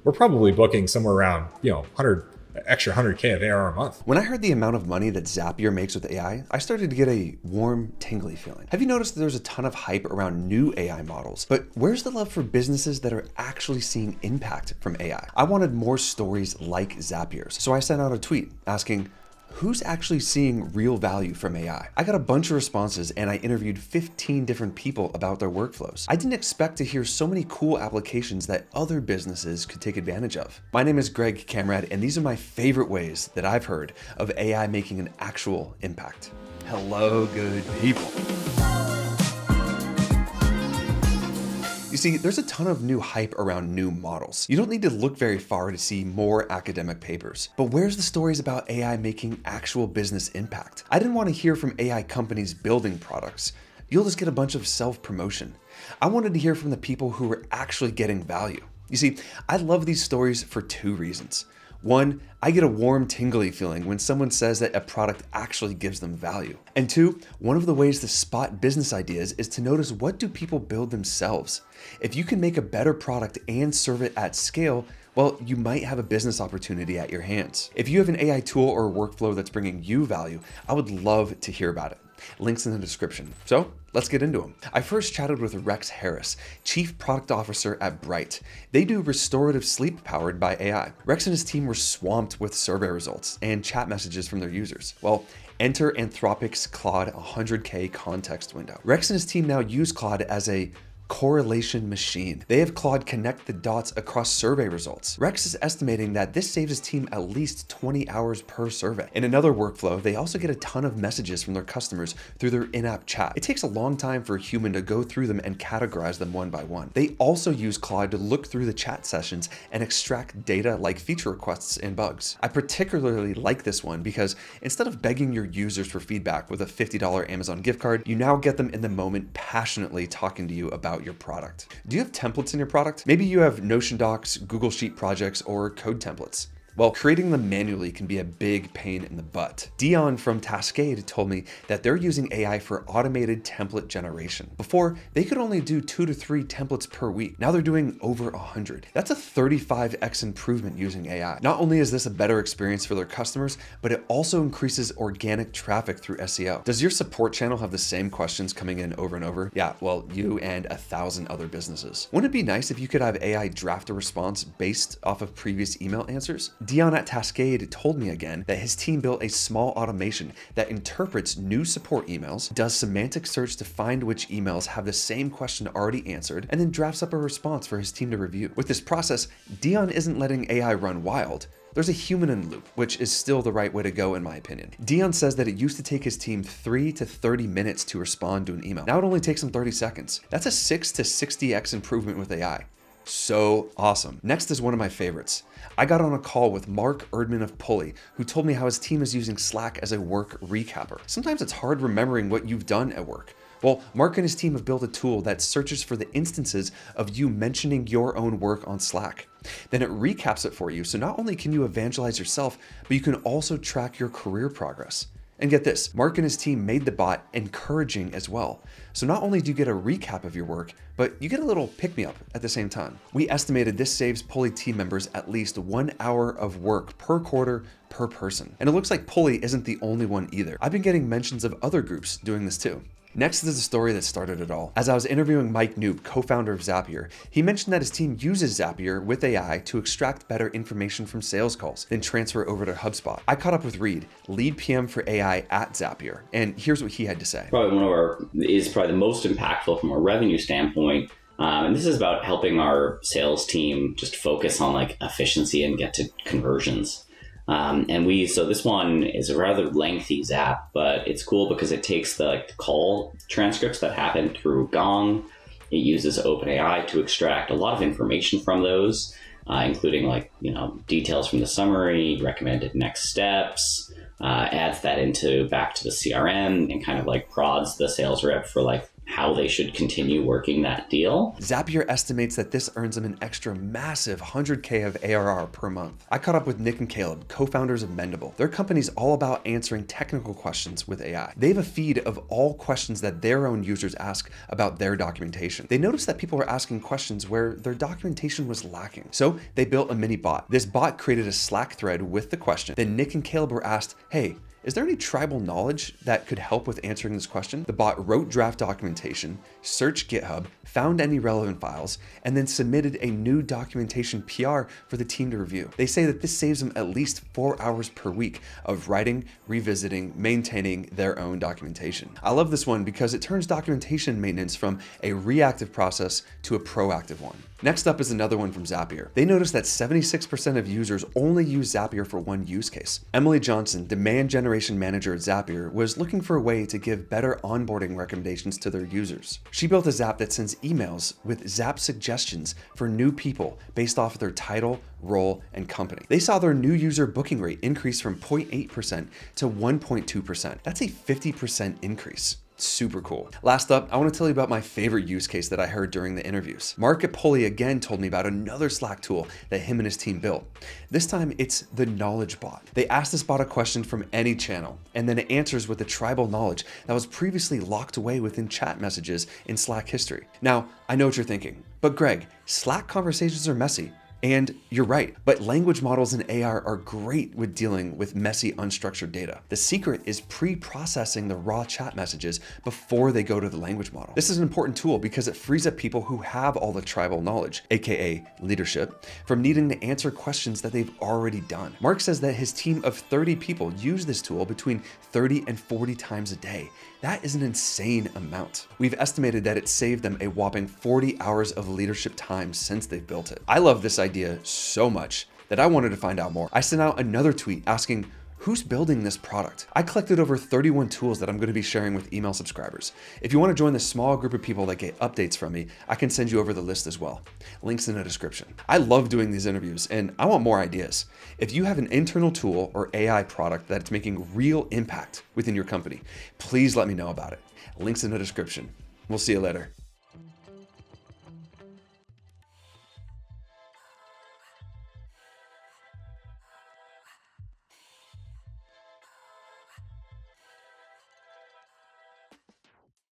we're probably booking somewhere around, 100K of ARR a month. When I heard the amount of money that Zapier makes with AI, I started to get a warm, tingly feeling. Have you noticed that there's a ton of hype around new AI models, but where's the love for businesses that are actually seeing impact from AI? I wanted more stories like Zapier's, so I sent out a tweet asking, who's actually seeing real value from AI? I got a bunch of responses and I interviewed 15 different people about their workflows. I didn't expect to hear so many cool applications that other businesses could take advantage of. My name is Greg Kamrad, and these are my favorite ways that I've heard of AI making an actual impact. Hello, good people. You see, there's a ton of new hype around new models. You don't need to look very far to see more academic papers. But where's the stories about AI making actual business impact? I didn't want to hear from AI companies building products. You'll just get a bunch of self-promotion. I wanted to hear from the people who were actually getting value. You see, I love these stories for two reasons. One, I get a warm, tingly feeling when someone says that a product actually gives them value. And two, one of the ways to spot business ideas is to notice, what do people build themselves? If you can make a better product and serve it at scale, well, you might have a business opportunity at your hands. If you have an AI tool or workflow that's bringing you value, I would love to hear about it. Links in the description. So let's get into them. I first chatted with Rex Harris, Chief Product Officer at Bright. They do restorative sleep powered by AI. Rex and his team were swamped with survey results and chat messages from their users. Well, enter Anthropic's Claude 100K context window. Rex and his team now use Claude as a correlation machine. They have Claude connect the dots across survey results. Rex is estimating that this saves his team at least 20 hours per survey. In another workflow, they also get a ton of messages from their customers through their in-app chat. It takes a long time for a human to go through them and categorize them one by one. They also use Claude to look through the chat sessions and extract data like feature requests and bugs. I particularly like this one because instead of begging your users for feedback with a $50 Amazon gift card, you now get them in the moment passionately talking to you about your product. Do you have templates in your product? Maybe you have Notion docs, Google Sheet projects, or code templates. Well, creating them manually can be a big pain in the butt. Dion from Taskade told me that they're using AI for automated template generation. Before, they could only do 2 to 3 templates per week. Now they're doing over 100. That's a 35x improvement using AI. Not only is this a better experience for their customers, but it also increases organic traffic through SEO. Does your support channel have the same questions coming in over and over? Yeah, well, you and 1,000 other businesses. Wouldn't it be nice if you could have AI draft a response based off of previous email answers? Dion at Taskade told me again that his team built a small automation that interprets new support emails, does semantic search to find which emails have the same question already answered, and then drafts up a response for his team to review. With this process, Dion isn't letting AI run wild. There's a human in the loop, which is still the right way to go in my opinion. Dion says that it used to take his team 3 to 30 minutes to respond to an email. Now it only takes them 30 seconds. That's a 6 to 60x improvement with AI. So awesome. Next is one of my favorites. I got on a call with Mark Erdman of Pulley, who told me how his team is using Slack as a work recapper. Sometimes it's hard remembering what you've done at work. Well, Mark and his team have built a tool that searches for the instances of you mentioning your own work on Slack. Then it recaps it for you, so not only can you evangelize yourself, but you can also track your career progress. And get this, Mark and his team made the bot encouraging as well. So not only do you get a recap of your work, but you get a little pick-me-up at the same time. We estimated this saves Pulley team members at least 1 hour of work per quarter per person. And it looks like Pulley isn't the only one either. I've been getting mentions of other groups doing this too. Next is the story that started it all. As I was interviewing Mike Knoop, co-founder of Zapier, he mentioned that his team uses Zapier with AI to extract better information from sales calls, then transfer over to HubSpot. I caught up with Reed, lead PM for AI at Zapier, and here's what he had to say. Probably the most impactful from a revenue standpoint. And this is about helping our sales team just focus on like efficiency and get to conversions. So this one is a rather lengthy Zap, but it's cool because it takes the call transcripts that happen through Gong. It uses OpenAI to extract a lot of information from those, including details from the summary, recommended next steps, adds that back to the CRM and kind of prods the sales rep for how they should continue working that deal. Zapier estimates that this earns them an extra massive 100K of ARR per month. I caught up with Nick and Caleb, co-founders of Mendable. Their company's all about answering technical questions with AI. They have a feed of all questions that their own users ask about their documentation. They noticed that people were asking questions where their documentation was lacking. So they built a mini bot. This bot created a Slack thread with the question. Then Nick and Caleb were asked, hey, is there any tribal knowledge that could help with answering this question? The bot wrote draft documentation, searched GitHub, found any relevant files, and then submitted a new documentation PR for the team to review. They say that this saves them at least 4 hours per week of writing, revisiting, maintaining their own documentation. I love this one because it turns documentation maintenance from a reactive process to a proactive one. Next up is another one from Zapier. They noticed that 76% of users only use Zapier for one use case. Emily Johnson, demand generation manager at Zapier, was looking for a way to give better onboarding recommendations to their users. She built a Zap that sends emails with Zap suggestions for new people based off of their title, role, and company. They saw their new user booking rate increase from 0.8% to 1.2%. That's a 50% increase. Super cool. Last up, I want to tell you about my favorite use case that I heard during the interviews. Mark at Pulley again told me about another Slack tool that him and his team built. This time it's the Knowledge Bot. They asked this bot a question from any channel, and then it answers with the tribal knowledge that was previously locked away within chat messages in Slack history. Now, I know what you're thinking, but Greg, Slack conversations are messy. And you're right, but language models in AI are great with dealing with messy, unstructured data. The secret is pre-processing the raw chat messages before they go to the language model. This is an important tool because it frees up people who have all the tribal knowledge, aka leadership, from needing to answer questions that they've already done. Mark says that his team of 30 people use this tool between 30 and 40 times a day. That is an insane amount. We've estimated that it saved them a whopping 40 hours of leadership time since they've built it. I love this idea so much that I wanted to find out more. I sent out another tweet asking, who's building this product? I collected over 31 tools that I'm going to be sharing with email subscribers. If you want to join the small group of people that get updates from me, I can send you over the list as well. Links in the description. I love doing these interviews and I want more ideas. If you have an internal tool or AI product that's making real impact within your company, please let me know about it. Links in the description. We'll see you later.